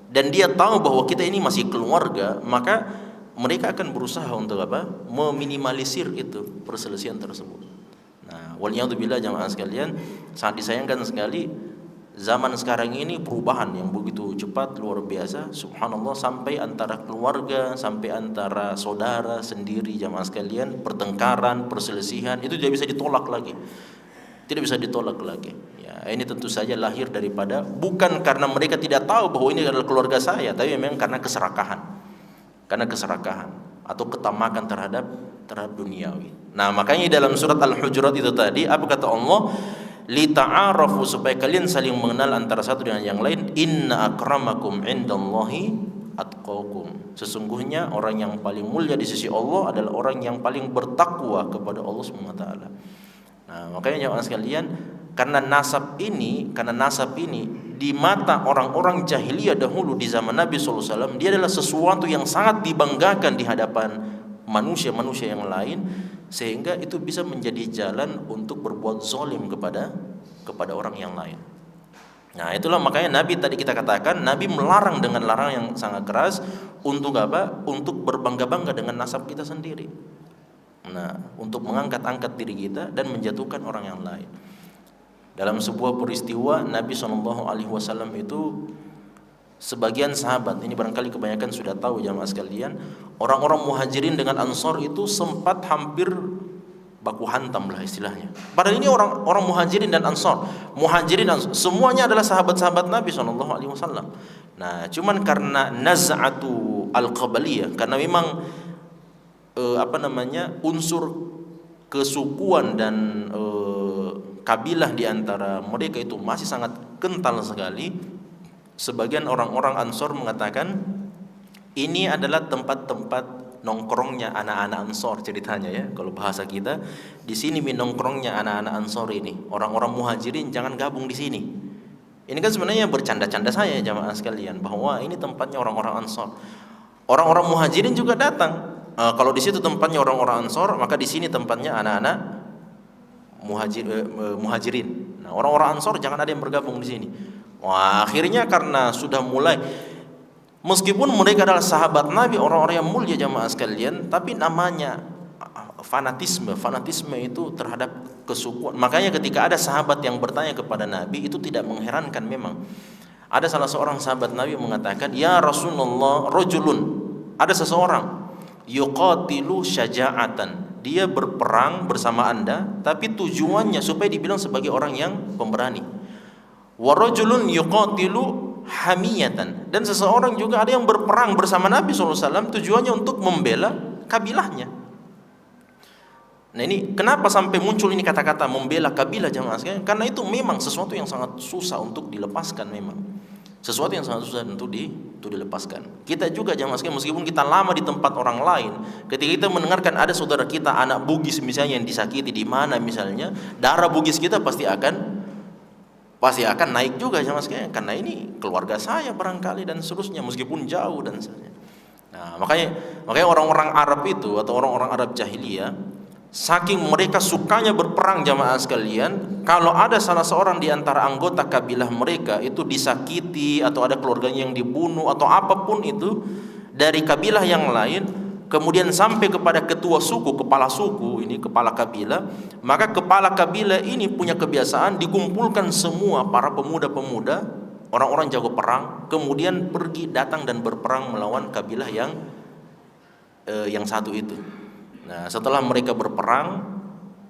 dan dia tahu bahwa kita ini masih keluarga, maka mereka akan berusaha untuk apa? Meminimalisir itu perselisihan tersebut. Nah, waliyadzubillah jamaah sekalian, sangat disayangkan sekali zaman sekarang ini perubahan yang begitu cepat, luar biasa, subhanallah, sampai antara keluarga, sampai antara saudara sendiri jamaah sekalian, pertengkaran, perselisihan itu tidak bisa ditolak lagi. Tidak bisa ditolak lagi. Ya, ini tentu saja lahir daripada bukan karena mereka tidak tahu bahwa ini adalah keluarga saya, tapi memang karena keserakahan. Karena keserakahan atau ketamakan terhadap duniawi. Nah, makanya dalam surat Al-Hujurat itu tadi apa kata Allah? lita'arafu, supaya kalian saling mengenal antara satu dengan yang lain. Inna akramakum indallahi atqakum, sesungguhnya orang yang paling mulia di sisi Allah adalah orang yang paling bertakwa kepada Allah Subhanahu wa taala. Nah, makanya jemaah sekalian, karena nasab ini di mata orang-orang jahiliyah dahulu di zaman Nabi sallallahu alaihi wasallam, dia adalah sesuatu yang sangat dibanggakan di hadapan manusia-manusia yang lain, sehingga itu bisa menjadi jalan untuk berbuat zalim kepada orang yang lain. Nah, itulah makanya Nabi tadi kita katakan, Nabi melarang dengan larangan yang sangat keras untuk apa? Untuk berbangga-bangga dengan nasab kita sendiri. Nah, untuk mengangkat-angkat diri kita dan menjatuhkan orang yang lain. Dalam sebuah peristiwa Nabi SAW itu, sebagian sahabat, ini barangkali kebanyakan sudah tahu jamaah sekalian, orang-orang muhajirin dengan ansor itu sempat hampir baku hantam lah istilahnya. Padahal ini orang muhajirin dan ansor, semuanya adalah sahabat-sahabat Nabi SAW. Nah, cuman karena naz'atu al-qabaliyah, karena memang unsur kesukuan dan kabilah di antara mereka itu masih sangat kental sekali. Sebagian orang-orang Ansor mengatakan ini adalah tempat-tempat nongkrongnya anak-anak Ansor, ceritanya ya. Kalau bahasa kita, di sini nongkrongnya anak-anak Ansor ini. Orang-orang muhajirin jangan gabung di sini. Ini kan sebenarnya bercanda-canda saya jamaah sekalian, bahwa ini tempatnya orang-orang Ansor. Orang-orang muhajirin juga datang. Kalau di situ tempatnya orang-orang Ansor, maka di sini tempatnya anak-anak muhajirin. Nah, orang-orang Ansor jangan ada yang bergabung di sini. Wah, akhirnya karena sudah mulai, meskipun mereka adalah sahabat Nabi, orang-orang yang mulia jamaah sekalian, tapi namanya fanatisme itu terhadap kesukuan. Makanya ketika ada sahabat yang bertanya kepada Nabi, itu tidak mengherankan memang. Ada salah seorang sahabat Nabi mengatakan, "Ya Rasulullah, rajulun," ada seseorang, "yuqatilu syaja'atan," dia berperang bersama Anda, tapi tujuannya supaya dibilang sebagai orang yang pemberani. "Wa rajulun yuqatilu hamiyatan," dan seseorang juga ada yang berperang bersama Nabi SAW, tujuannya untuk membela kabilahnya. Nah, ini kenapa sampai muncul ini kata-kata membela kabilah jamaah sekalian? Karena itu memang sesuatu yang sangat susah untuk dilepaskan, memang sesuatu yang sangat susah untuk dilepaskan. Kita juga jamaah sekalian, meskipun kita lama di tempat orang lain, ketika kita mendengarkan ada saudara kita anak Bugis misalnya yang disakiti di mana misalnya, darah Bugis kita pasti akan naik juga jamaah sekalian, karena ini keluarga saya barangkali dan seterusnya, meskipun jauh dan sebagainya. Nah, makanya orang-orang Arab itu atau orang-orang Arab jahiliyah, saking mereka sukanya berperang jamaah sekalian, kalau ada salah seorang di antara anggota kabilah mereka itu disakiti atau ada keluarganya yang dibunuh atau apapun itu dari kabilah yang lain, kemudian sampai kepada ketua suku, kepala suku ini, kepala kabilah, maka kepala kabilah ini punya kebiasaan dikumpulkan semua para pemuda-pemuda, orang-orang jago perang, kemudian pergi datang dan berperang melawan kabilah yang satu itu. Nah, setelah mereka berperang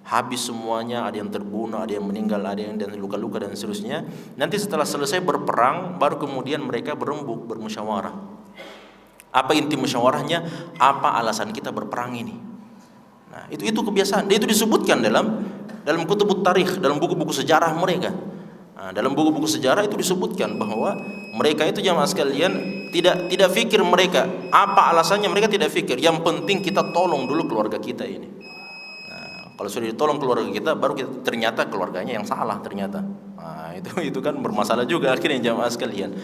habis semuanya, ada yang terbunuh, ada yang meninggal, ada yang dan luka-luka dan seterusnya. Nanti setelah selesai berperang, baru kemudian mereka berembuk, bermusyawarah. Apa inti musyawarahnya? Apa alasan kita berperang ini? Nah, itu kebiasaan. Itu disebutkan dalam kutubut tarikh, dalam buku-buku sejarah mereka. Nah, dalam buku-buku sejarah itu disebutkan bahwa mereka itu jamaah sekalian tidak fikir mereka apa alasannya, mereka tidak fikir. Yang penting kita tolong dulu keluarga kita ini. Nah, kalau sudah ditolong keluarga kita, baru kita ternyata keluarganya yang salah ternyata. Nah, itu kan bermasalah juga akhirnya jamaah sekalian.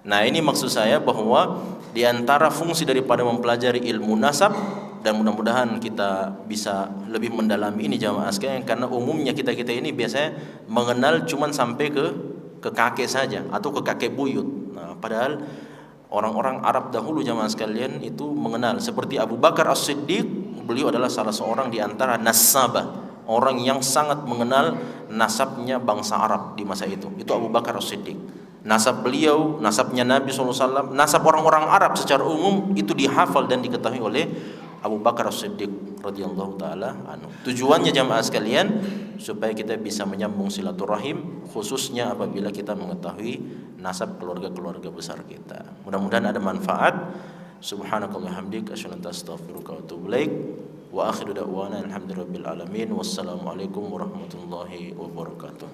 Nah, ini maksud saya bahwa di antara fungsi daripada mempelajari ilmu nasab, dan mudah-mudahan kita bisa lebih mendalami ini jamaah sekalian, karena umumnya kita ini biasanya mengenal cuman sampai ke kakek saja atau ke kakek buyut. Nah, padahal orang-orang Arab dahulu jamaah sekalian itu mengenal, seperti Abu Bakar As-Siddiq, beliau adalah salah seorang di antara nasabah, orang yang sangat mengenal nasabnya bangsa Arab di masa itu Abu Bakar As-Siddiq. Nasab beliau, nasabnya Nabi SAW, nasab orang-orang Arab secara umum itu dihafal dan diketahui oleh Abu Bakar As-Siddiq radhiyallahu taala anhu. Tujuannya jamaah sekalian supaya kita bisa menyambung silaturahim, khususnya apabila kita mengetahui nasab keluarga-keluarga besar kita. Mudah-mudahan ada manfaat. Subhanakallah hamdik asyhadu an la ilaha illa anta astaghfiruka wa atubu ilaik. Wa akhiru da'wana alhamdulillahirabbil alamin. Wassalamualaikum warahmatullahi wabarakatuh.